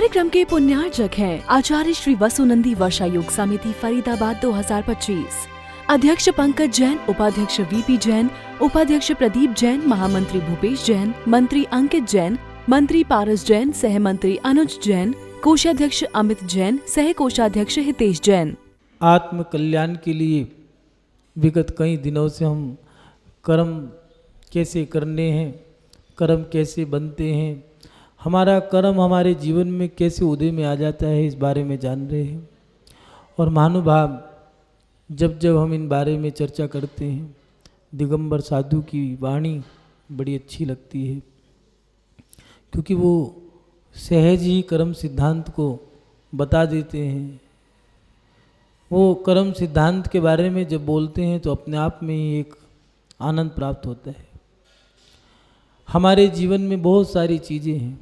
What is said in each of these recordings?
कार्यक्रम के पुण्यार्चक हैं आचार्य श्री वसुनंदी वर्षा योग समिति फरीदाबाद 2025। अध्यक्ष पंकज जैन, उपाध्यक्ष वीपी जैन, उपाध्यक्ष प्रदीप जैन, महामंत्री भूपेश जैन, मंत्री अंकित जैन, मंत्री पारस जैन, सह मंत्री अनुज जैन, कोषाध्यक्ष अमित जैन, सह कोषाध्यक्ष हितेश जैन। आत्म कल्याण के लिए विगत कई दिनों से हम कर्म कैसे करने हैं, कर्म कैसे बनते हैं, हमारा कर्म हमारे जीवन में कैसे उदय में आ जाता है, इस बारे में जान रहे हैं। और महानुभाव जब जब हम इन बारे में चर्चा करते हैं, दिगंबर साधु की वाणी बड़ी अच्छी लगती है, क्योंकि वो सहज ही कर्म सिद्धांत को बता देते हैं। वो कर्म सिद्धांत के बारे में जब बोलते हैं तो अपने आप में ही एक आनंद प्राप्त होता है। हमारे जीवन में बहुत सारी चीज़ें हैं।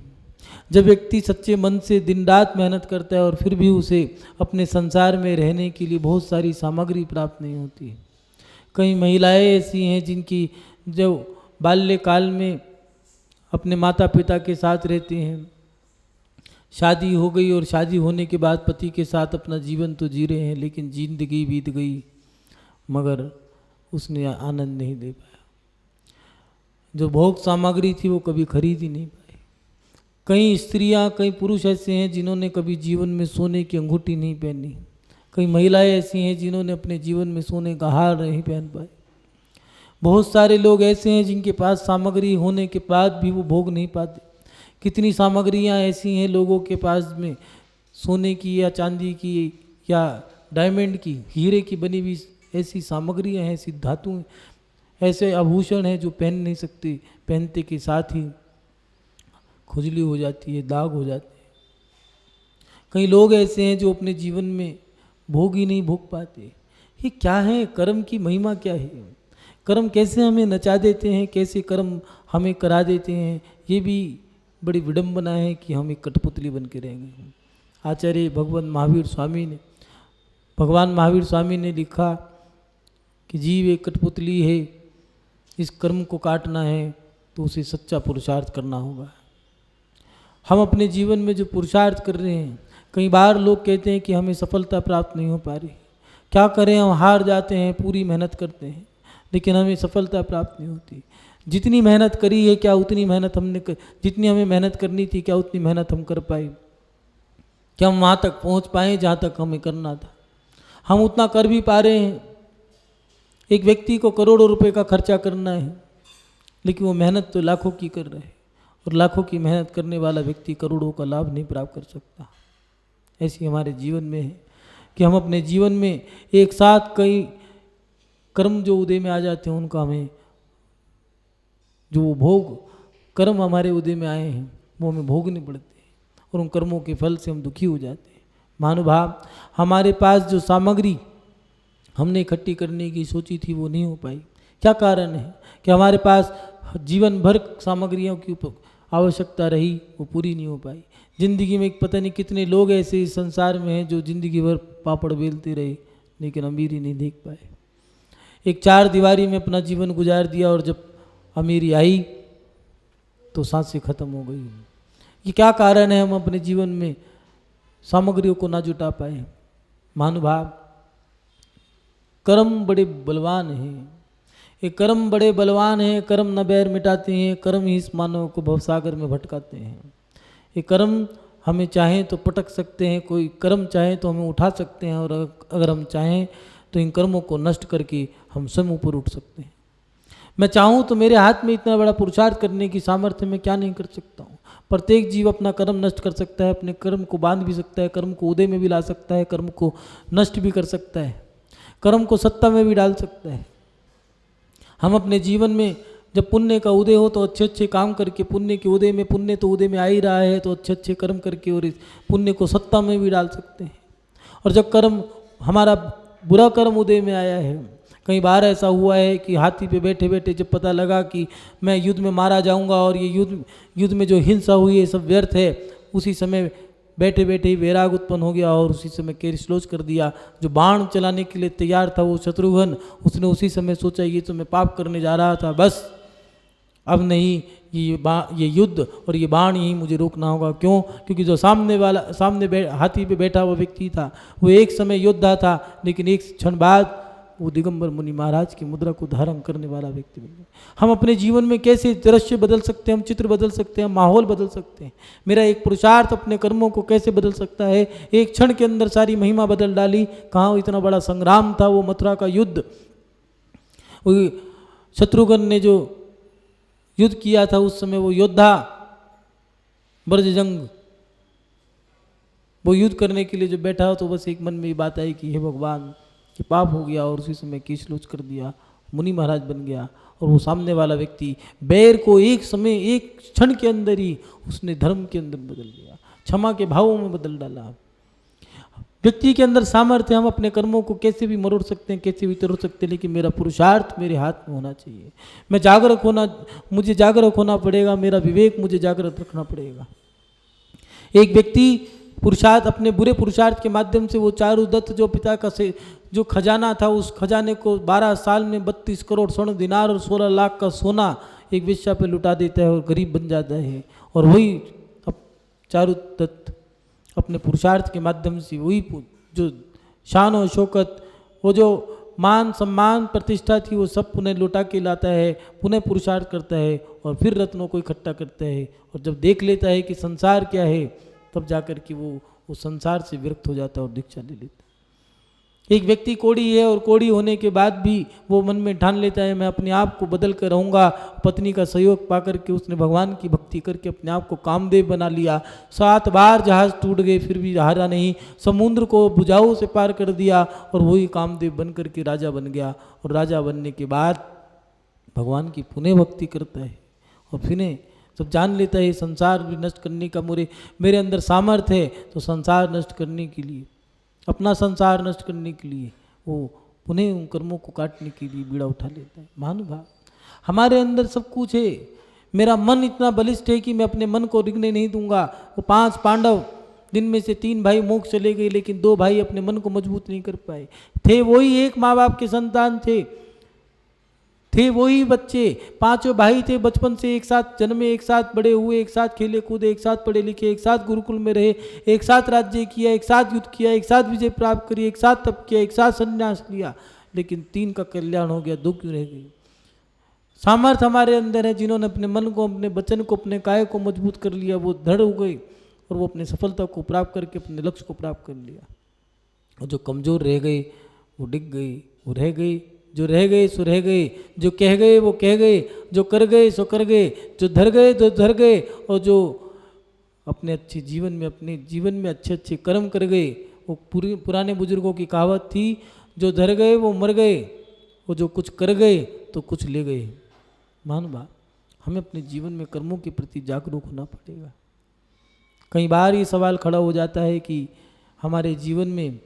जब व्यक्ति सच्चे मन से दिन रात मेहनत करता है और फिर भी उसे अपने संसार में रहने के लिए बहुत सारी सामग्री प्राप्त नहीं होती है। कई महिलाएं ऐसी हैं जिनकी जो बाल्यकाल में अपने माता पिता के साथ रहते हैं, शादी हो गई और शादी होने के बाद पति के साथ अपना जीवन तो जी रहे हैं, लेकिन जिंदगी बीत गई मगर उसने आनंद नहीं दे पाया। जो भोग सामग्री थी वो कभी खरीद ही नहीं पाई। कई स्त्रियां, कई पुरुष ऐसे हैं जिन्होंने कभी जीवन में सोने की अंगूठी नहीं पहनी। कई महिलाएं ऐसी हैं जिन्होंने अपने जीवन में सोने का हार नहीं पहन पाए। बहुत सारे लोग ऐसे हैं जिनके पास सामग्री होने के बाद भी वो भोग नहीं पाते। कितनी सामग्रियां ऐसी हैं लोगों के पास में, सोने की या चांदी की या डायमंड की, हीरे की बनी हुई ऐसी सामग्रियां हैं, ऐसी धातु हैं, ऐसे आभूषण हैं जो पहन नहीं सकते, पहनते के साथ ही खुजली हो जाती है, दाग हो जाते हैं। कई लोग ऐसे हैं जो अपने जीवन में भोग ही नहीं भोग पाते। ये क्या है? कर्म की महिमा क्या है? कर्म कैसे हमें नचा देते हैं, कैसे कर्म हमें करा देते हैं, ये भी बड़ी विडंबना है कि हम एक कठपुतली बन के रह गए। आचार्य भगवान महावीर स्वामी ने लिखा कि जीव एक कठपुतली है, इस कर्म को काटना है तो उसे सच्चा पुरुषार्थ करना होगा। हम अपने जीवन में जो पुरुषार्थ कर रहे हैं, कई बार लोग कहते हैं कि हमें सफलता प्राप्त नहीं हो पा रही, क्या करें, हम हार जाते हैं, पूरी मेहनत करते हैं लेकिन हमें सफलता प्राप्त नहीं होती। जितनी मेहनत करी है क्या उतनी मेहनत जितनी हमें मेहनत करनी थी क्या उतनी मेहनत हम कर पाए? क्या हम वहाँ तक पहुँच पाए जहाँ तक हमें करना था? हम उतना कर भी पा रहे हैं? एक व्यक्ति को करोड़ों रुपए का खर्चा करना है लेकिन वो मेहनत तो लाखों की कर रहे हैं, और लाखों की मेहनत करने वाला व्यक्ति करोड़ों का लाभ नहीं प्राप्त कर सकता। ऐसी हमारे जीवन में है कि हम अपने जीवन में एक साथ कई कर्म जो उदय में आ जाते हैं, उनका हमें जो भोग कर्म हमारे उदय में आए हैं वो हमें भोगने पड़ते हैं, और उन कर्मों के फल से हम दुखी हो जाते हैं। महानुभाव, हमारे पास जो सामग्री हमने इकट्ठी करने की सोची थी वो नहीं हो पाई। क्या कारण है कि हमारे पास जीवन भर सामग्रियों की आवश्यकता रही, वो पूरी नहीं हो पाई। जिंदगी में पता नहीं कितने लोग ऐसे इस संसार में हैं जो जिंदगी भर पापड़ बेलते रहे लेकिन अमीरी नहीं देख पाए। एक चार दीवारी में अपना जीवन गुजार दिया और जब अमीरी आई तो सांसें खत्म हो गई। ये क्या कारण है हम अपने जीवन में सामग्रियों को ना जुटा पाए? महानुभाव, कर्म बड़े बलवान हैं। ये कर्म बड़े बलवान हैं। कर्म न बैर मिटाते हैं, कर्म ही इस मानव को भवसागर में भटकाते हैं। ये कर्म हमें चाहें तो पटक सकते हैं, कोई कर्म चाहे तो हमें उठा सकते हैं, और अगर हम चाहें तो इन कर्मों को नष्ट करके हम स्वयं ऊपर उठ सकते हैं। मैं चाहूँ तो मेरे हाथ में इतना बड़ा पुरुषार्थ करने की सामर्थ्य मैं क्या नहीं कर सकता हूँ। प्रत्येक जीव अपना कर्म नष्ट कर सकता है, अपने कर्म को बांध भी सकता है, कर्म को उदय में भी ला सकता है, कर्म को नष्ट भी कर सकता है, कर्म को सत्ता में भी डाल सकता है। हम अपने जीवन में जब पुण्य का उदय हो तो अच्छे अच्छे काम करके, पुण्य के उदय में, पुण्य तो उदय में आ ही रहा है तो अच्छे अच्छे कर्म करके और इस पुण्य को सत्ता में भी डाल सकते हैं। और जब कर्म हमारा बुरा कर्म उदय में आया है, कई बार ऐसा हुआ है कि हाथी पे बैठे बैठे जब पता लगा कि मैं युद्ध में मारा जाऊंगा और ये युद्ध में जो हिंसा हुई है सब व्यर्थ है, उसी समय बैठे बैठे ही वैराग उत्पन्न हो गया और उसी समय केरिश्लोच कर दिया। जो बाण चलाने के लिए तैयार था वो शत्रुघ्न, उसने उसी समय सोचा ये तो मैं पाप करने जा रहा था, बस अब नहीं, ये युद्ध और ये बाण यही मुझे रोकना होगा। क्यों? क्योंकि जो सामने हाथी पे बैठा हुआ व्यक्ति था वो एक समय योद्धा था, लेकिन एक क्षण बाद वो दिगंबर मुनि महाराज की मुद्रा को धारण करने वाला व्यक्ति बन गया। हम अपने जीवन में कैसे दृश्य बदल सकते हैं, हम चित्र बदल सकते हैं, माहौल बदल सकते हैं। मेरा एक पुरुषार्थ अपने कर्मों को कैसे बदल सकता है। एक क्षण के अंदर सारी महिमा बदल डाली। कहाँ इतना बड़ा संग्राम था, वो मथुरा का युद्ध, शत्रुघ्न ने जो युद्ध किया था उस समय वो योद्धा ब्रजजंग, वो युद्ध करने के लिए जो बैठा तो बस एक मन में ये बात आई कि हे भगवान, कि पाप हो गया और उसी समय कीचलोच कर दिया, मुनि महाराज बन गया। और वो सामने वाला व्यक्ति बैर को एक समय, एक क्षण के अंदर ही उसने धर्म के अंदर बदल दिया, क्षमा के भावों में बदल डाला। व्यक्ति के अंदर सामर्थ्य, हम अपने कर्मों को कैसे भी मरोड़ सकते हैं, कैसे भी तोड़ सकते हैं, लेकिन मेरा पुरुषार्थ मेरे हाथ में होना चाहिए। मुझे जागरूक होना पड़ेगा, मेरा विवेक मुझे जागृत रखना पड़ेगा। एक व्यक्ति पुरुषार्थ, अपने बुरे पुरुषार्थ के माध्यम से वो चारुदत्त जो पिता का से जो खजाना था, उस खजाने को 12 साल में 32 करोड़ स्वर्ण दिनार और 16 लाख का सोना एक वेश्या पे लुटा देता है और गरीब बन जाता है। और वही अब चारुदत्त अपने पुरुषार्थ के माध्यम से वही जो शान और शौकत, वो जो मान सम्मान प्रतिष्ठा थी, वो सब पुनः लौटा के लाता है, पुनः पुरुषार्थ करता है और फिर रत्नों को इकट्ठा करता है। और जब देख लेता है कि संसार क्या है, तब जाकर के वो संसार से विरक्त हो जाता है और दीक्षा ले लेता है। एक व्यक्ति कोढ़ी है और कोढ़ी होने के बाद भी वो मन में ठान लेता है मैं अपने आप को बदल कर रहूँगा। पत्नी का सहयोग पाकर के उसने भगवान की भक्ति करके अपने आप को कामदेव बना लिया। 7 बार जहाज टूट गए फिर भी हारा नहीं, समुद्र को भुजाओं से पार कर दिया और वही कामदेव बन करके राजा बन गया। और राजा बनने के बाद भगवान की पुनः भक्ति करता है और फिर जब जान लेता है संसार भी नष्ट करने का मेरे अंदर सामर्थ्य है, तो संसार नष्ट करने के लिए, अपना संसार नष्ट करने के लिए वो पुनः उन कर्मों को काटने के लिए बीड़ा उठा लेता है। महानुभाव, हमारे अंदर सब कुछ है। मेरा मन इतना बलिष्ठ है कि मैं अपने मन को रिगने नहीं दूंगा। वो 5 पांडव, जिनमें से 3 भाई मोक्ष चले गए, लेकिन 2 भाई अपने मन को मजबूत नहीं कर पाए। थे वही एक माँ बाप के संतान थे वही बच्चे, 5 भाई थे, बचपन से एक साथ जन्मे, एक साथ बड़े हुए, एक साथ खेले कूदे, एक साथ पढ़े लिखे, एक साथ गुरुकुल में रहे, एक साथ राज्य किया, एक साथ युद्ध किया, एक साथ विजय प्राप्त करी, एक साथ तप किया, एक साथ संन्यास लिया, लेकिन 3 का कल्याण हो गया, 2 क्यों रह गई? सामर्थ्य हमारे अंदर है। जिन्होंने अपने मन को, अपने वचन को, अपने काय को मजबूत कर लिया, वो दृढ़ हो गए और वो अपने सफलता को प्राप्त करके अपने लक्ष्य को प्राप्त कर लिया। और जो कमजोर रह गए वो डिग गए, वो रह गए, जो रह गए सो रह गए, जो कह गए वो कह गए, जो कर गए सो कर गए, जो धर गए तो धर गए, और जो अपने अच्छे जीवन में अच्छे अच्छे कर्म कर गए। वो पुराने बुजुर्गों की कहावत थी, जो धर गए वो मर गए, वो जो कुछ कर गए तो कुछ ले गए। महानुभाव, हमें अपने जीवन में कर्मों के प्रति जागरूक होना पड़ेगा। कई बार ये सवाल खड़ा हो जाता है कि हमारे जीवन में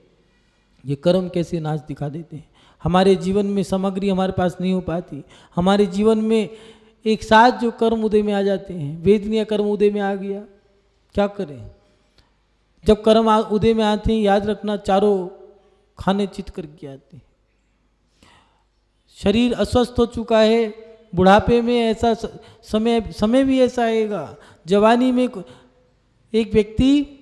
ये कर्म कैसे नाच दिखा देते हैं। हमारे जीवन में सामग्री हमारे पास नहीं हो पाती। हमारे जीवन में एक साथ जो कर्म उदय में आ जाते हैं, वेदनीय कर्म उदय में आ गया, क्या करें? जब कर्म उदय में आते हैं, याद रखना चारों खाने चित करके आते हैं। शरीर अस्वस्थ हो चुका है, बुढ़ापे में ऐसा समय भी ऐसा आएगा। जवानी में एक व्यक्ति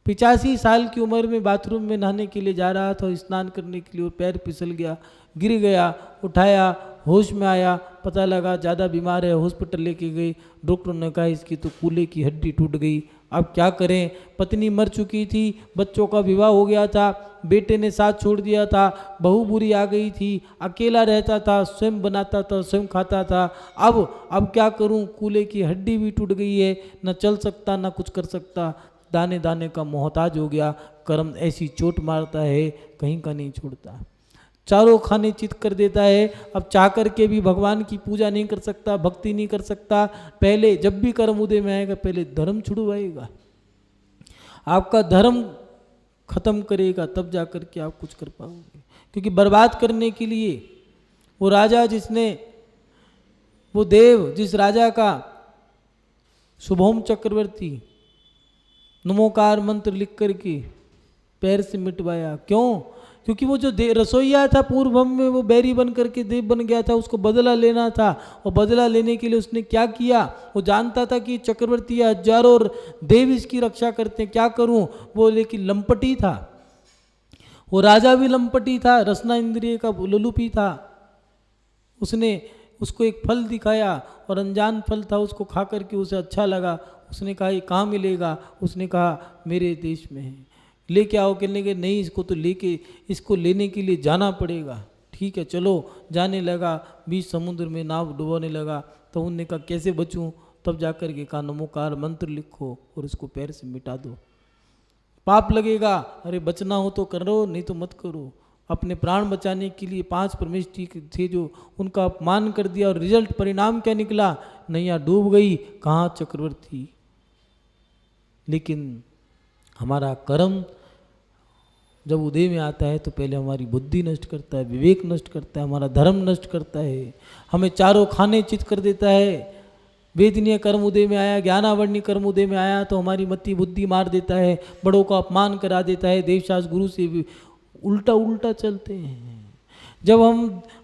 85 साल की उम्र में बाथरूम में नहाने के लिए जा रहा था और स्नान करने के लिए, और पैर फिसल गया, गिर गया, उठाया, होश में आया, पता लगा ज़्यादा बीमार है, हॉस्पिटल लेके गए। डॉक्टर ने कहा इसकी तो कूल्हे की हड्डी टूट गई। अब क्या करें? पत्नी मर चुकी थी, बच्चों का विवाह हो गया था, बेटे ने साथ छोड़ दिया था, बहू बुरी आ गई थी, अकेला रहता था, स्वयं बनाता था, स्वयं खाता था। अब क्या करूं? कूल्हे की हड्डी भी टूट गई है, न चल सकता न कुछ कर सकता, दाने दाने का मोहताज हो गया। कर्म ऐसी चोट मारता है, कहीं का नहीं छोड़ता, चारों खाने चित कर देता है। अब चाह कर के भी भगवान की पूजा नहीं कर सकता, भक्ति नहीं कर सकता। पहले जब भी कर्म उदय में आएगा, पहले धर्म छुड़वाएगा, आपका धर्म खत्म करेगा, तब जा कर के आप कुछ कर पाओगे। क्योंकि बर्बाद करने के लिए वो राजा जिस राजा का शुभोम चक्रवर्ती नमोकार मंत्र लिख करके पैर से मिटवाया, क्यों? क्योंकि वो जो रसोईया था पूर्व में, वो बैरी बन करके देव बन गया था, उसको बदला लेना था। और बदला लेने के लिए उसने क्या किया, वो जानता था कि चक्रवर्ती हजारों और देव इसकी रक्षा करते हैं, क्या करूं वो, लेकिन लंपटी था वो, राजा भी लंपटी था, रसना इंद्रिय का लोलुपी था। उसने उसको एक फल दिखाया और अनजान फल था, उसको खा करके उसे अच्छा लगा। उसने कहा ये कहाँ मिलेगा, उसने कहा मेरे देश में है, लेके आओ। कहने के नहीं, इसको तो इसको लेने के लिए जाना पड़ेगा। ठीक है चलो, जाने लगा, बीच समुद्र में नाव डुबोने लगा। तो उनने कहा कैसे बचूं, तब जाकर के कहा नमोकार मंत्र लिखो और उसको पैर से मिटा दो, पाप लगेगा। अरे बचना हो तो करो, नहीं तो मत करो। अपने प्राण बचाने के लिए 5 परमेष्ठी थे जो, उनका अपमान कर दिया और रिजल्ट परिणाम क्या निकला, नैया डूब गई, कहाँ चक्रवर्ती। लेकिन हमारा कर्म जब उदय में आता है तो पहले हमारी बुद्धि नष्ट करता है, विवेक नष्ट करता है, हमारा धर्म नष्ट करता है, हमें चारों खाने चित कर देता है। वेदनीय कर्म उदय में आया, ज्ञानावरणी कर्म उदय में आया तो हमारी मति बुद्धि मार देता है, बड़ों का अपमान करा देता है, देवशास्त्र गुरु से भी उल्टा उल्टा चलते हैं। जब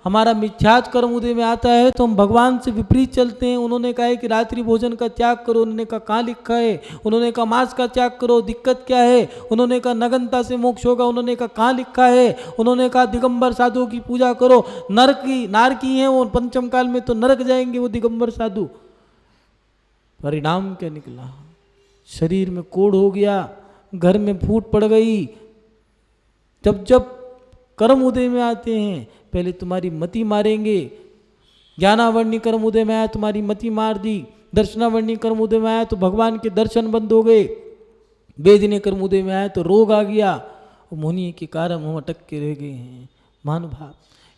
हमारा मिथ्यात कर्म उदय में आता है तो हम भगवान से विपरीत चलते हैं। उन्होंने कहा है कि रात्रि भोजन का त्याग करो, उन्होंने कहा कहाँ लिखा है। उन्होंने कहा मांस का त्याग करो, दिक्कत क्या है। उन्होंने कहा नग्नता से मोक्ष होगा, उन्होंने कहा कहाँ लिखा है। उन्होंने कहा दिगंबर साधुओं की पूजा करो, नारकी हैं वो, पंचम काल में तो नरक जाएंगे वो दिगंबर साधु। परिणाम क्या निकला, शरीर में कोढ़ हो गया, घर में फूट पड़ गई। जब कर्म उदय में आते हैं पहले तुम्हारी मति मारेंगे। ज्ञानावरणी कर्म उदय में आया, तुम्हारी मति मार दी। दर्शनावरणी कर्म उदय में आया तो भगवान के दर्शन बंद हो गए। वेदनीय कर्म उदय में आया तो रोग आ गया। मोहनीय के कारण हम अटक के रह गए हैं। महानुभाव,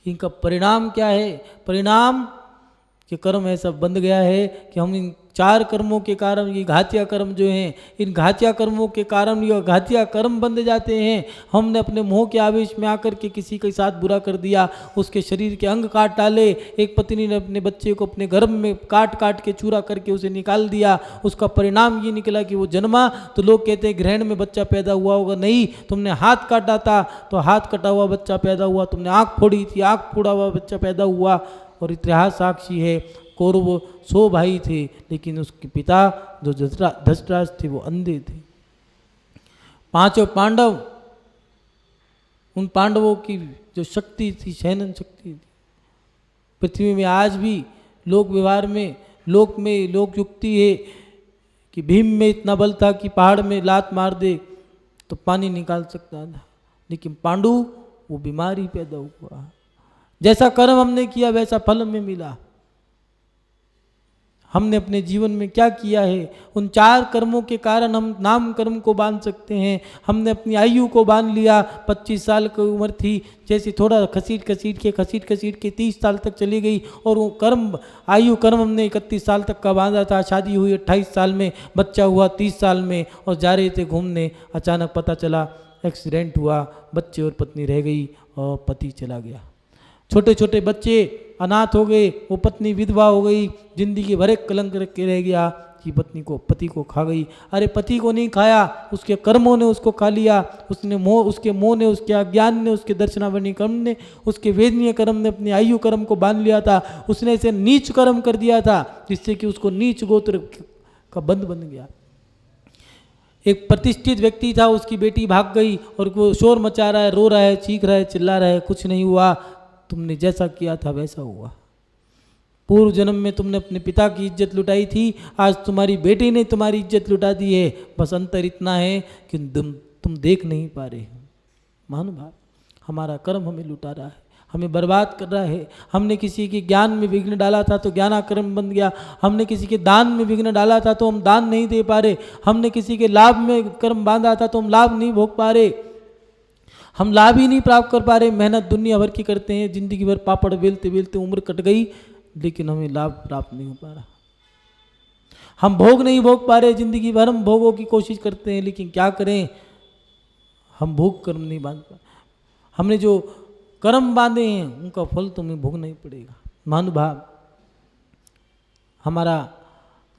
इनका परिणाम क्या है, परिणाम कि कर्म ऐसा बंध गया है कि हम इन 4 कर्मों के कारण, ये घातिया कर्म जो हैं, इन घातिया कर्मों के कारण ये घातिया कर्म बंध जाते हैं। हमने अपने मोह के आवेश में आकर के किसी के साथ बुरा कर दिया, उसके शरीर के अंग काट डाले। एक पत्नी ने अपने बच्चे को अपने गर्भ में काट काट के चूरा करके उसे निकाल दिया। उसका परिणाम ये निकला कि वो जन्मा तो लोग कहते हैं ग्रहण में बच्चा पैदा हुआ होगा। नहीं, तुमने हाथ काटा था तो हाथ कटा हुआ बच्चा पैदा हुआ, तुमने आँख फोड़ी थी, आँख फोड़ा हुआ बच्चा पैदा हुआ। और इतिहास साक्षी है, कौरव 100 भाई थे लेकिन उसके पिता जो धृतराष्ट्र थे वो अंधे थे। 5 पांडव, उन पांडवों की जो शक्ति थी, शयनन शक्ति थी। पृथ्वी में आज भी लोक व्यवहार में, लोक युक्ति है कि भीम में इतना बल था कि पहाड़ में लात मार दे तो पानी निकाल सकता था, लेकिन पांडु वो बीमारी पैदा हुआ। जैसा कर्म हमने किया वैसा फल हमें मिला। हमने अपने जीवन में क्या किया है, उन 4 कर्मों के कारण हम नाम कर्म को बांध सकते हैं। हमने अपनी आयु को बांध लिया। 25 साल की उम्र थी, जैसे थोड़ा खसीट खसीट के 30 साल तक चली गई और वो आयु कर्म हमने 31 साल तक का बांधा था। शादी हुई 28 साल में, बच्चा हुआ 30 साल में और जा रहे थे घूमने। अचानक पता चला एक्सीडेंट हुआ, बच्चे और पत्नी रह गई और पति चला गया। छोटे छोटे बच्चे अनाथ हो गए, वो पत्नी विधवा हो गई। जिंदगी भर एक कलंक रख के रह गया कि पति को खा गई। अरे पति को नहीं खाया, उसके कर्मों ने उसको खा लिया। उसके मोह ने, उसके अज्ञान ने, उसके दर्शनावरणी कर्म ने, उसके वेदनीय कर्म ने अपनी आयु कर्म को बांध लिया था। उसने इसे नीच कर्म कर दिया था जिससे कि उसको नीच गोत्र का बंध बन गया। एक प्रतिष्ठित व्यक्ति था, उसकी बेटी भाग गई और वो शोर मचा रहा है, रो रहा है, चीख रहा है, चिल्ला रहा है, कुछ नहीं हुआ। तुमने जैसा किया था वैसा हुआ। पूर्व जन्म में तुमने अपने पिता की इज्जत लुटाई थी, आज तुम्हारी बेटी ने तुम्हारी इज्जत लुटा दी है। बस अंतर इतना है कि तुम देख नहीं पा रहे हो। महानुभाव, हमारा कर्म हमें लुटा रहा है, हमें बर्बाद कर रहा है। हमने किसी के ज्ञान में विघ्न डाला था तो ज्ञानाकर्म बन गया। हमने किसी के दान में विघ्न डाला था तो हम दान नहीं दे पा रहे। हमने किसी के लाभ में कर्म बांधा था तो हम लाभ नहीं भोग पा रहे। हम लाभ ही नहीं प्राप्त कर पा रहे। मेहनत दुनिया भर की करते हैं, जिंदगी भर पापड़ बेलते बेलते उम्र कट गई, लेकिन हमें लाभ प्राप्त नहीं हो पा रहा। हम भोग नहीं भोग पा रहे, जिंदगी भर हम भोगों की कोशिश करते हैं, लेकिन क्या करें, हम भोग कर्म नहीं बांध पा। हमने जो कर्म बांधे हैं उनका फल तुम्हें भोगना ही पड़ेगा। महानुभाव, हमारा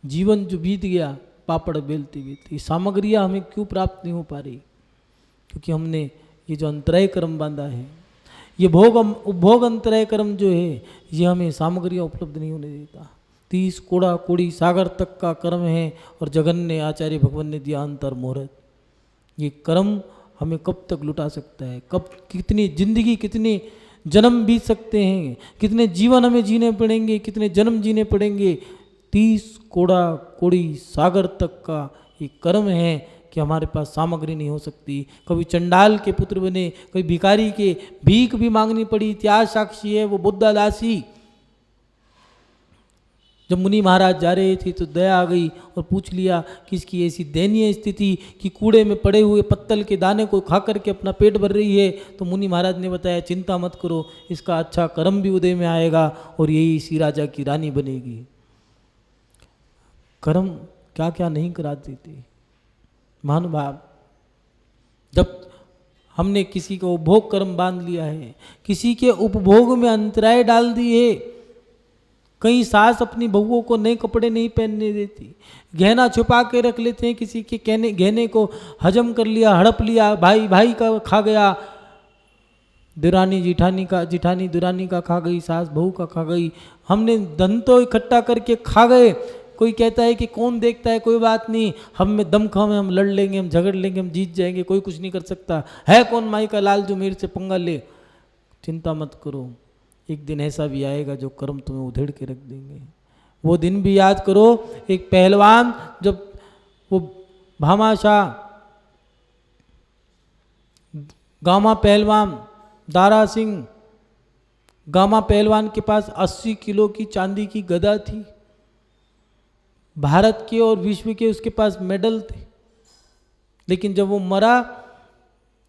जीवन जो बीत गया पापड़ बेलते बेलते, सामग्रियाँ हमें क्यों प्राप्त नहीं हो पा रही? क्योंकि हमने ये जो अंतराय कर्म बांधा है, ये उपभोग अंतराय कर्म जो है, ये हमें सामग्रियाँ उपलब्ध नहीं होने देता। 30 कोड़ा कोड़ी सागर तक का कर्म है और जगन्य आचार्य भगवान ने दिया अंतर मुहूर्त। ये कर्म हमें कब तक लुटा सकता है, कब कितनी जिंदगी, कितने जन्म बीत सकते हैं, कितने जीवन हमें जीने पड़ेंगे, कितने जन्म जीने पड़ेंगे। 30 कोड़ा कोड़ी सागर तक का ये कर्म है कि हमारे पास सामग्री नहीं हो सकती। कभी चंडाल के पुत्र बने, कभी भिखारी के भीख भी मांगनी पड़ी। इतिहास साक्षी है। वो बुद्धा दासी जब मुनि महाराज जा रहे थे तो दया आ गई और पूछ लिया कि इसकी ऐसी दयनीय स्थिति कि कूड़े में पड़े हुए पत्तल के दाने को खा करके अपना पेट भर रही है। तो मुनि महाराज ने बताया, चिंता मत करो, इसका अच्छा कर्म भी उदय में आएगा और यही इसी राजा की रानी बनेगी। कर्म क्या क्या नहीं करा देते महानुभाव। जब हमने किसी का उपभोग कर्म बांध लिया है, किसी के उपभोग में अंतराय डाल दिए। कई सास अपनी बहुओं को नए कपड़े नहीं पहनने देती, गहना छुपा के रख लेते हैं, किसी के गहने को हजम कर लिया, हड़प लिया, भाई भाई का खा गया, दुरानी जिठानी दुरानी का खा गई, सास बहू का खा गई। हमने धन तो इकट्ठा करके खा गए। कोई कहता है कि कौन देखता है, कोई बात नहीं, हम में दमखम है, हम लड़ लेंगे, हम झगड़ लेंगे, हम जीत जाएंगे, कोई कुछ नहीं कर सकता है। कौन माई का लाल जो मेरे से पंगा ले। चिंता मत करो, एक दिन ऐसा भी आएगा जो कर्म तुम्हें उधेड़ के रख देंगे। वो दिन भी याद करो। एक पहलवान, जब वो भामाशाह गामा पहलवान दारा सिंह गामा पहलवान के पास 80 किलो की चांदी की गदा थी। भारत के और विश्व के उसके पास मेडल थे, लेकिन जब वो मरा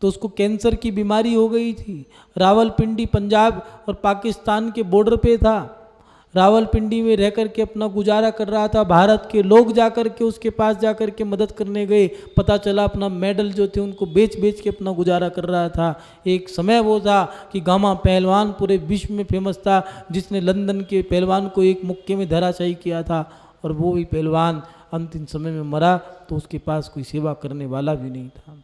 तो उसको कैंसर की बीमारी हो गई थी। रावलपिंडी पंजाब और पाकिस्तान के बॉर्डर पे था। रावलपिंडी में रह कर के अपना गुजारा कर रहा था। भारत के लोग जाकर के उसके पास जाकर के मदद करने गए। पता चला अपना मेडल जो थे उनको बेच बेच के अपना गुजारा कर रहा था। एक समय वो था कि गामा पहलवान पूरे विश्व में फेमस था, जिसने लंदन के पहलवान को एक मुक्के में धराशायी किया था। और वो भी पहलवान अंतिम समय में मरा तो उसके पास कोई सेवा करने वाला भी नहीं था।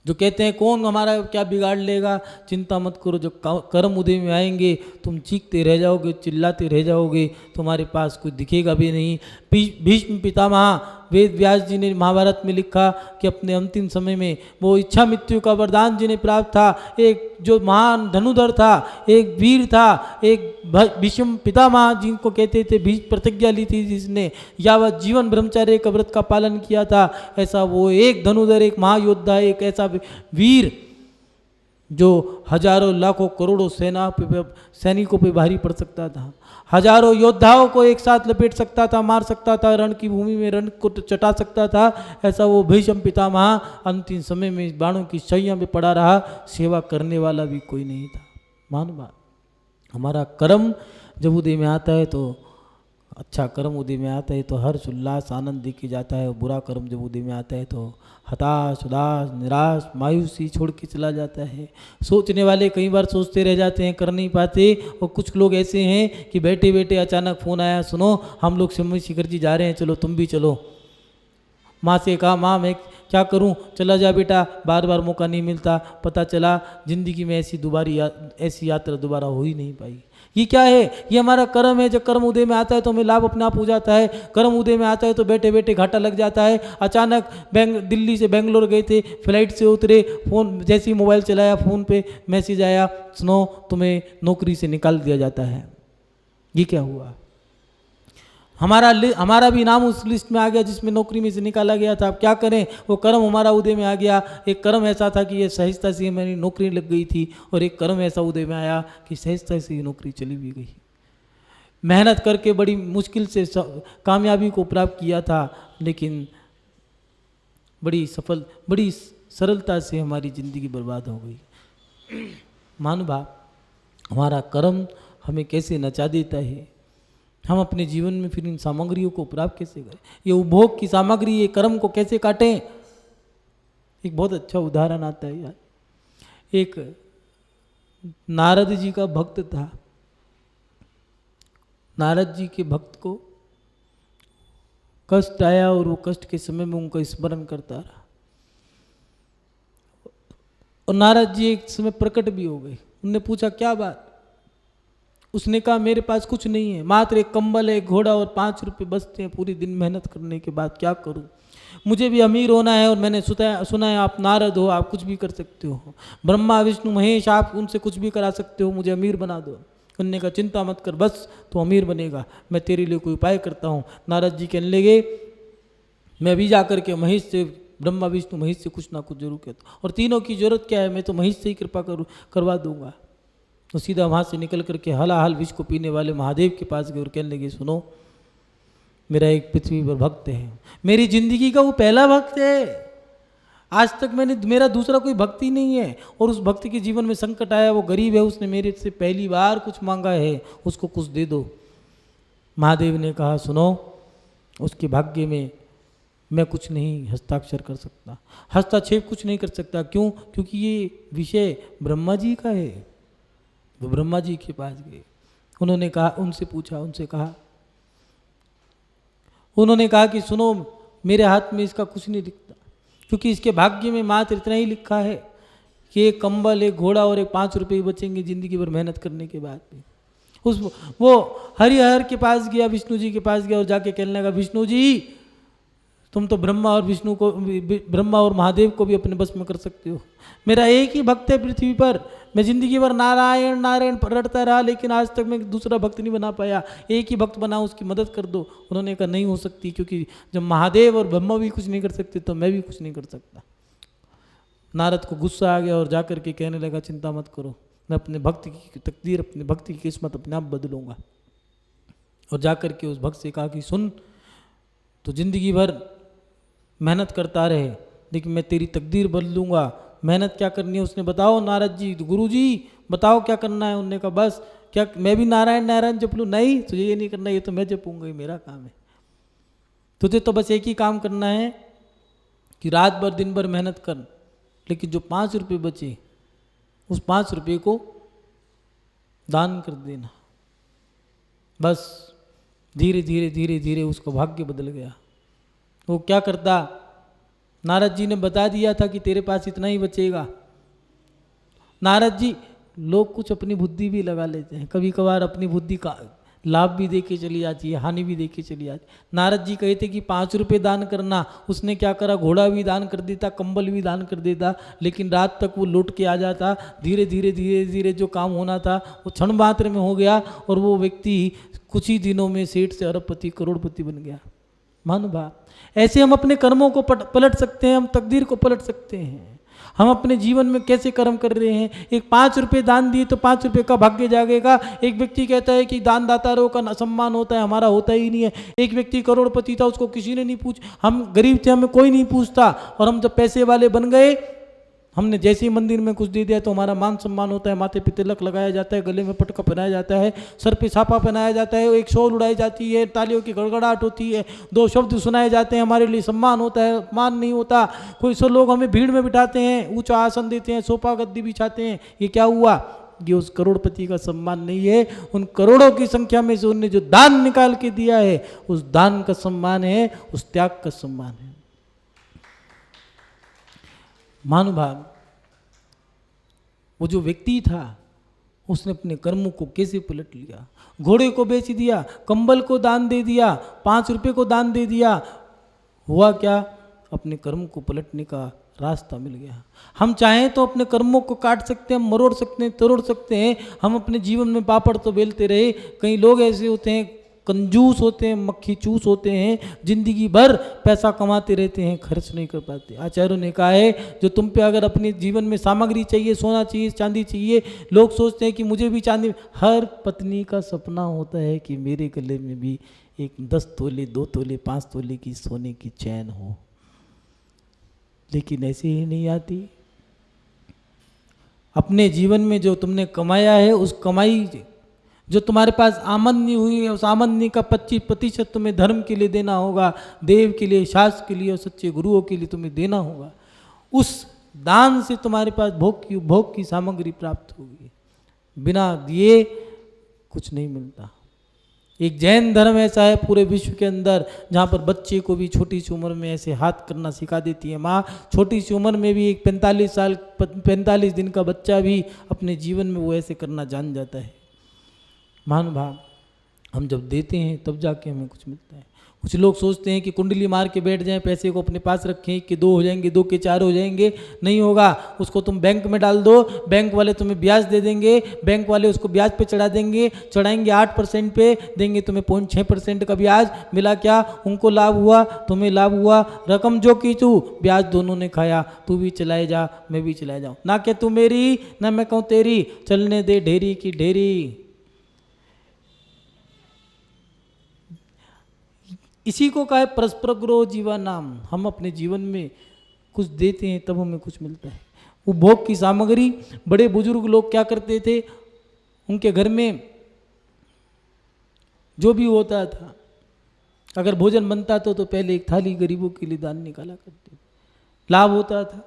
जो कहते हैं कौन हमारा क्या बिगाड़ लेगा, चिंता मत करो, जब कर्म उदय में आएंगे तुम चीखते रह जाओगे, चिल्लाते रह जाओगे, तुम्हारे पास कोई दिखेगा भी नहीं। भीष्म पितामह वेद व्यास जी ने महाभारत में लिखा कि अपने अंतिम समय में वो इच्छा मृत्यु का वरदान जिन्हें प्राप्त था, एक जो महान धनुधर था, एक वीर था, एक भीष्म पितामह जिनको कहते थे, भीष्म प्रतिज्ञा ली थी जिसने यावत जीवन ब्रह्मचर्य का व्रत का पालन किया था, ऐसा वो एक धनुधर, एक महायोद्धा, एक ऐसा वीर जो हजारों लाखों करोड़ों सैनिकों पे भारी पड़ सकता था, हजारों योद्धाओं को एक साथ लपेट सकता था, मार सकता था, रण की भूमि में रण को चटा सकता था, ऐसा वो भीष्म पितामह अंतिम समय में बाणों की शैया में पड़ा रहा। सेवा करने वाला भी कोई नहीं था। मानो हमारा कर्म जब उदय में आता है तो अच्छा कर्म उदय में आता है तो हर्ष उल्लास आनंद देके जाता है। बुरा कर्म जब उदय में आता है तो हताश उदास निराश मायूसी छोड़ के चला जाता है। सोचने वाले कई बार सोचते रह जाते हैं, कर नहीं पाते। और कुछ लोग ऐसे हैं कि बैठे बैठे अचानक फ़ोन आया, सुनो हम लोग शम्मी शिखर जी जा रहे हैं, चलो तुम भी चलो। माँ से कहा, माँ मैं क्या करूं, चला जा बेटा, बार बार मौका नहीं मिलता। पता चला ज़िंदगी में ऐसी यात्रा दोबारा हो ही नहीं पाई। ये क्या है? ये हमारा कर्म है। जब कर्म उदय में आता है तो हमें लाभ अपने आप हो जाता है। कर्म उदय में आता है तो बैठे बैठे घाटा लग जाता है। अचानक दिल्ली से बेंगलोर गए थे, फ्लाइट से उतरे, फ़ोन जैसे ही मोबाइल चलाया फ़ोन पे मैसेज आया, सुनो तुम्हें नौकरी से निकाल दिया जाता है। ये क्या हुआ? हमारा भी नाम उस लिस्ट में आ गया जिसमें नौकरी में से निकाला गया था। अब क्या करें? वो कर्म हमारा उदय में आ गया। एक कर्म ऐसा था कि ये सहजता से मेरी नौकरी लग गई थी, और एक कर्म ऐसा उदय में आया कि सहजता से ही नौकरी चली भी गई। मेहनत करके बड़ी मुश्किल से कामयाबी को प्राप्त किया था, लेकिन बड़ी सरलता से हमारी ज़िंदगी बर्बाद हो गई। महानुभाव, हमारा कर्म हमें कैसे नचा देता है। हम अपने जीवन में फिर इन सामग्रियों को प्राप्त कैसे करें? ये उपभोग की सामग्री, ये कर्म को कैसे काटें? एक बहुत अच्छा उदाहरण आता है यार। एक नारद जी का भक्त था। नारद जी के भक्त को कष्ट आया और वो कष्ट के समय में उनका स्मरण करता रहा। और नारद जी एक समय प्रकट भी हो गए। उनने पूछा क्या बात? उसने कहा मेरे पास कुछ नहीं है, मात्र एक कंबल है, एक घोड़ा और 5 रुपये बचते हैं पूरी दिन मेहनत करने के बाद, क्या करूं? मुझे भी अमीर होना है और मैंने सुना है आप नारद हो, आप कुछ भी कर सकते हो, ब्रह्मा विष्णु महेश आप उनसे कुछ भी करा सकते हो, मुझे अमीर बना दो। उन्होंने कहा चिंता मत कर, बस तो अमीर बनेगा, मैं तेरे लिए कोई उपाय करता हूँ। नारद जी कहने लगे मैं अभी जा करके महेश से, ब्रह्मा विष्णु महेश से कुछ ना कुछ जरूर कहता हूँ, और तीनों की जरूरत क्या है, मैं तो महेश से ही कृपा करवा दूंगा। तो सीधा वहाँ से निकल करके हलाहल विष को पीने वाले महादेव के पास गए और कहने लगे सुनो, मेरा एक पृथ्वी पर भक्त है, मेरी जिंदगी का वो पहला भक्त है, आज तक मेरा दूसरा कोई भक्त ही नहीं है, और उस भक्त के जीवन में संकट आया, वो गरीब है, उसने मेरे से पहली बार कुछ मांगा है, उसको कुछ दे दो। महादेव ने कहा सुनो, उसके भाग्य में मैं कुछ नहीं हस्ताक्षर कर सकता, हस्तक्षेप कुछ नहीं कर सकता। क्यों? क्योंकि ये विषय ब्रह्मा जी का है। वो ब्रह्मा जी के पास गए, उन्होंने कहा, उन्होंने कहा कि सुनो, मेरे हाथ में इसका कुछ नहीं दिखता, क्योंकि इसके भाग्य में मात्र इतना ही लिखा है कि एक कंबल, एक घोड़ा और एक 5 रुपये बचेंगे जिंदगी भर मेहनत करने के बाद भी। वो हरिहर के पास गया, विष्णु जी के पास गया और जाके कहने लगा विष्णु जी तुम तो ब्रह्मा और महादेव को भी अपने बस में कर सकते हो, मेरा एक ही भक्त है पृथ्वी पर, मैं जिंदगी भर नारायण नारायण रटता रहा, लेकिन आज तक मैं दूसरा भक्त नहीं बना पाया, एक ही भक्त बना, उसकी मदद कर दो। उन्होंने कहा नहीं हो सकती, क्योंकि जब महादेव और ब्रह्मा भी कुछ नहीं कर सकते तो मैं भी कुछ नहीं कर सकता। नारद को गुस्सा आ गया और जाकर के कहने लगा चिंता मत करो, मैं अपने भक्त की तकदीर, अपने भक्त की किस्मत अपने आप बदलूंगा। और जाकर के उस भक्त से कहा कि सुन, तो जिंदगी भर मेहनत करता रहे, लेकिन मैं तेरी तकदीर बदलूंगा। मेहनत क्या करनी है उसने बताओ नारद जी, गुरु जी बताओ क्या करना है। उन्होंने कहा बस क्या मैं भी नारायण नारायण जप लूँ? नहीं, तुझे ये नहीं करना, ये तो मैं जपूंगा, ये मेरा काम है। तुझे तो बस एक ही काम करना है कि रात भर दिन भर मेहनत कर, लेकिन जो 5 रुपये बचे उस 5 रुपये को दान कर देना। बस धीरे धीरे धीरे धीरे उसका भाग्य बदल गया। वो क्या करता, नारद जी ने बता दिया था कि तेरे पास इतना ही बचेगा। नारद जी, लोग कुछ अपनी बुद्धि भी लगा लेते हैं, कभी कभार अपनी बुद्धि का लाभ भी देके चली जाती है, हानि भी देके चली जाती है। नारद जी कहते कि 5 रुपये दान करना, उसने क्या करा, घोड़ा भी दान कर देता, कंबल भी दान कर देता, लेकिन रात तक वो लौट के आ जाता। धीरे धीरे धीरे धीरे जो काम होना था वो क्षण मात्र में हो गया, और वो व्यक्ति कुछ ही दिनों में सेठ से अरबपति करोड़पति बन गया। महानुभाव, ऐसे हम अपने कर्मों को पलट सकते हैं, हम तकदीर को पलट सकते हैं। हम अपने जीवन में कैसे कर्म कर रहे हैं। एक 5 रुपये दान दिए तो 5 रुपये का भाग्य जागेगा। एक व्यक्ति कहता है कि दान दातारों का सम्मान होता है, हमारा होता ही नहीं है। एक व्यक्ति करोड़पति था, उसको किसी ने नहीं हम गरीब थे, हमें कोई नहीं पूछता, और हम जब पैसे वाले बन गए, हमने जैसे ही मंदिर में कुछ दे दिया तो हमारा मान सम्मान होता है, माथे पे तिलक लगाया जाता है, गले में पटका पहनाया जाता है, सर पे छापा पहनाया जाता है, एक शोर उड़ाई जाती है, तालियों की गड़गड़ाहट होती है, 2 शब्द सुनाए जाते हैं, हमारे लिए सम्मान होता है, मान नहीं होता। कोई सो लोग हमें भीड़ में बिठाते हैं, ऊंचा आसन देते हैं, सोफा गद्दी बिछाते हैं। ये क्या हुआ? ये उस करोड़पति का सम्मान नहीं है, उन करोड़ों की संख्या में से उनने जो दान निकाल के दिया है उस दान का सम्मान है, उस त्याग का सम्मान है। महानुभाव, वो जो व्यक्ति था उसने अपने कर्मों को कैसे पलट लिया। घोड़े को बेच दिया, कंबल को दान दे दिया, 5 रुपये को दान दे दिया। हुआ क्या? अपने कर्म को पलटने का रास्ता मिल गया। हम चाहें तो अपने कर्मों को काट सकते हैं, मरोड़ सकते हैं, तोड़ सकते हैं। हम अपने जीवन में पापड़ तो बेलते रहे। कई लोग ऐसे होते हैं, कंजूस होते हैं, मक्खी चूस होते हैं, जिंदगी भर पैसा कमाते रहते हैं, खर्च नहीं कर पाते। आचार्यों ने कहा है जो तुम पे अगर अपने जीवन में सामग्री चाहिए, सोना चाहिए, चांदी चाहिए, लोग सोचते हैं कि मुझे भी चांदी। हर पत्नी का सपना होता है कि मेरे गले में भी एक 10 तोले, 2 तोले, 5 तोले की सोने की चैन हो, लेकिन ऐसे ही नहीं आती। अपने जीवन में जो तुमने कमाया है, उस कमाई जो तुम्हारे पास आमदनी हुई है, उस आमदनी का 25% तुम्हें धर्म के लिए देना होगा, देव के लिए, शास्त्र के लिए और सच्चे गुरुओं के लिए तुम्हें देना होगा। उस दान से तुम्हारे पास भोग की सामग्री प्राप्त होगी। बिना दिए कुछ नहीं मिलता। एक जैन धर्म ऐसा है पूरे विश्व के अंदर जहाँ पर बच्चे को भी छोटी सी उम्र में ऐसे हाथ करना सिखा देती है माँ। छोटी सी उम्र में भी एक 45 दिन का बच्चा भी अपने जीवन में वो ऐसे करना जान जाता है। महानुभाव, हम जब देते हैं तब जाके हमें कुछ मिलता है। कुछ लोग सोचते हैं कि कुंडली मार के बैठ जाएं, पैसे को अपने पास रखें कि 2 हो जाएंगे, 2 के 4 हो जाएंगे। नहीं होगा, उसको तुम बैंक में डाल दो, बैंक वाले तुम्हें ब्याज दे देंगे, बैंक वाले उसको ब्याज पे चढ़ा देंगे, चढ़ाएंगे 8% पे, देंगे तुम्हें 0.6% का ब्याज। मिला क्या? उनको लाभ हुआ, तुम्हें लाभ हुआ। रकम जो की तू, ब्याज दोनों ने खाया। तू भी चलाए जा, मैं भी चलाए जाऊँ, ना कि तू मेरी ना मैं कहूँ तेरी, चलने दे ढेरी की ढेरी। इसी को कहा है परस्पर ग्रोह जीवा नाम। हम अपने जीवन में कुछ देते हैं तब हमें कुछ मिलता है। वो भोग की सामग्री, बड़े बुजुर्ग लोग क्या करते थे, उनके घर में जो भी होता था, अगर भोजन बनता तो पहले एक थाली गरीबों के लिए दान निकाला करते थे। लाभ होता था,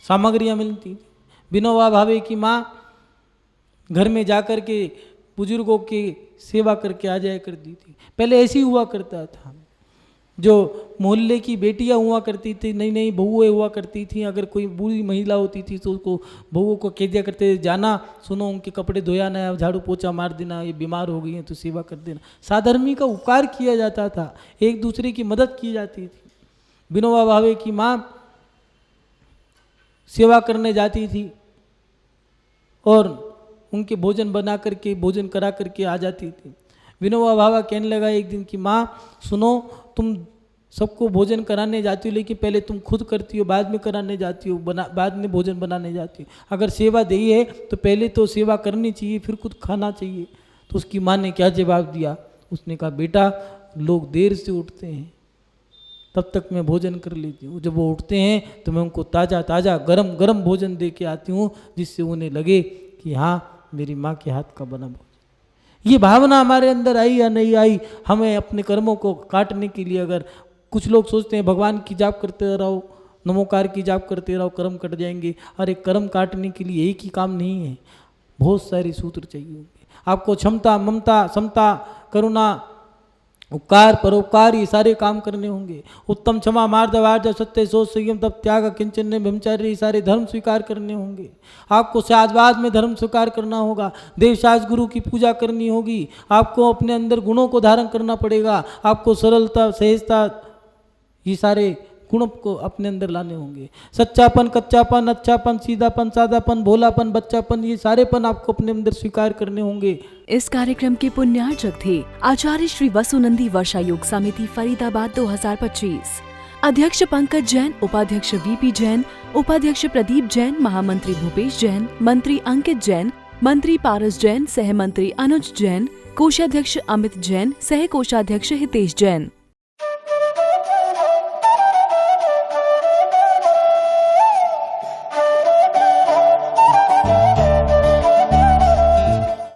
सामग्रियाँ मिलती थी। विनोबा भावे की माँ घर में जाकर के बुजुर्गों की सेवा करके आ जाया करती थी। पहले ऐसी हुआ करता था। जो मोहल्ले की बेटियां हुआ करती थी, नई नई बहुएं हुआ करती थी, अगर कोई बूढ़ी महिला होती थी तो उसको बहुओं को कह दिया करते, जाना सुनो उनके कपड़े धोया ना, झाड़ू पोछा मार देना, ये बीमार हो गई हैं तो सेवा कर देना। साधर्मी का उपकार किया जाता था, एक दूसरे की मदद की जाती थी। विनोबा भावे की माँ सेवा करने जाती थी और उनके भोजन बना करके, भोजन करा करके आ जाती थी। विनोबा भावा कहने लगा एक दिन कि माँ सुनो, तुम सबको भोजन कराने जाती हो, लेकिन पहले तुम खुद करती हो, बाद में कराने जाती हो, बाद में भोजन बनाने जाती हो। अगर सेवा दी है तो पहले तो सेवा करनी चाहिए, फिर खुद खाना चाहिए। तो उसकी माँ ने क्या जवाब दिया? उसने कहा, बेटा लोग देर से उठते हैं, तब तक मैं भोजन कर लेती हूँ। जब वो उठते हैं तो मैं उनको ताज़ा ताज़ा गरम गरम भोजन दे के आती हूँ, जिससे उन्हें लगे कि हाँ मेरी माँ के हाथ का बना भोजन। ये भावना हमारे अंदर आई या नहीं आई, हमें अपने कर्मों को काटने के लिए, अगर कुछ लोग सोचते हैं भगवान की जाप करते रहो, नमोकार की जाप करते रहो, कर्म कट जाएंगे। अरे कर्म काटने के लिए एक ही काम नहीं है, बहुत सारे सूत्र चाहिए होंगे आपको। क्षमता, ममता, समता, करुणा, उपकार, परोपकार, ये सारे काम करने होंगे। उत्तम, क्षमा, मार्दव, आर्जव, सत्य, शोच, संयम, तप, त्याग, किंचन, ब्रह्मचर्य, ये सारे धर्म स्वीकार करने होंगे। आपको शास्त्रवाद में धर्म स्वीकार करना होगा, देवशास्त्र गुरु की पूजा करनी होगी। आपको अपने अंदर गुणों को धारण करना पड़ेगा। आपको सरलता, सहजता, ये सारे गुणों को अपने अंदर लाने होंगे। सच्चापन, कच्चापन, अच्छापन, सीधापन, सादापन, भोलापन, बच्चापन, ये सारेपन आपको अपने अंदर स्वीकार करने होंगे। इस कार्यक्रम के पुण्यार्चक थे आचार्य श्री वसुनंदी वर्षा योग समिति फरीदाबाद 2025। अध्यक्ष पंकज जैन, उपाध्यक्ष वीपी जैन, उपाध्यक्ष प्रदीप जैन, महामंत्री भूपेश जैन, मंत्री अंकित जैन, मंत्री पारस जैन, सह मंत्री अनुज जैन, कोषाध्यक्ष अमित जैन, सह कोषाध्यक्ष हितेश जैन।